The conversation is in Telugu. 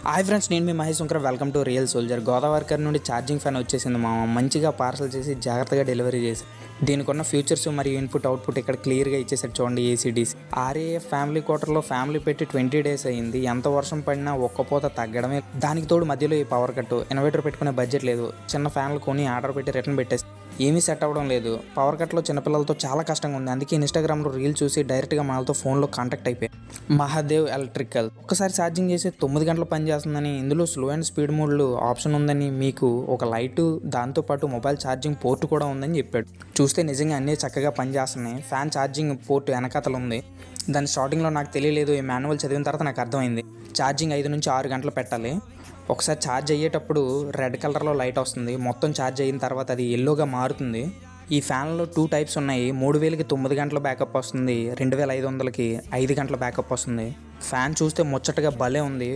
హాయ్ ఫ్రెండ్స్, నేను మీ Mahesh Shankar. Welcome to real soldier. గోదావరికర్ నుండి ఛార్జింగ్ ఫ్యాన్ వచ్చేసింది మామ. మంచిగా పార్సల్ చేసి జాగ్రత్తగా డెలివరీ చేసి దీనికి ఉన్న ఫ్యూచర్స్ మరియు ఇన్పుట్ అవుట్పుట్ ఇక్కడ క్లియర్గా ఇచ్చేసారు చూడండి. ఏసీడీసీ ఆర్ఏఎఫ్ ఫ్యామిలీ క్వార్టర్లో ఫ్యామిలీ పెట్టి 20 days అయింది. ఎంత వర్షం పడినా ఒక్కపోత తగ్గడమే. దానికి తోడు మధ్యలో ఈ పవర్ కట్, ఇన్వర్టర్ పెట్టుకునే బడ్జెట్ లేదు. చిన్న ఫ్యాన్లు కొని ఆర్డర్ పెట్టి రిటర్న్ పెట్టేసి ఏమీ సెట్ అవ్వడం లేదు. పవర్ కట్లో చిన్నపిల్లలతో చాలా కష్టంగా ఉంది. అందుకే ఇన్స్టాగ్రామ్లో రీల్ చూసి డైరెక్ట్గా మనతో ఫోన్లో కాంటాక్ట్ అయిపోయి మహాదేవ్ ఎలక్ట్రికల్ ఒక్కసారి ఛార్జింగ్ చేసి 9 గంటలు పనిచేస్తుందని, ఇందులో స్లో అండ్ స్పీడ్ మోడ్లు ఆప్షన్ ఉందని, మీకు ఒక లైటు దాంతోపాటు మొబైల్ ఛార్జింగ్ పోర్ట్ కూడా ఉందని చెప్పాడు. చూస్తే నిజంగా అన్నీ చక్కగా పనిచేస్తున్నాయి. ఫ్యాన్ ఛార్జింగ్ పోర్ట్ వెనకాతలు ఉంది. దాని స్టార్టింగ్లో నాకు తెలియలేదు. ఈ మాన్యువల్ చదివిన తర్వాత నాకు అర్థమైంది. ఛార్జింగ్ 5 నుంచి 6 గంటలు పెట్టాలి. ఒకసారి ఛార్జ్ అయ్యేటప్పుడు రెడ్ కలర్లో లైట్ వస్తుంది. మొత్తం ఛార్జ్ అయిన తర్వాత అది ఎల్లోగా మారుతుంది. ఈ ఫ్యాన్లో 2 టైప్స్ ఉన్నాయి. 3000కి 9 గంటల బ్యాకప్ వస్తుంది, 2500కి 5 గంటల బ్యాకప్ వస్తుంది. ఫ్యాన్ చూస్తే ముచ్చటగా భలే ఉంది.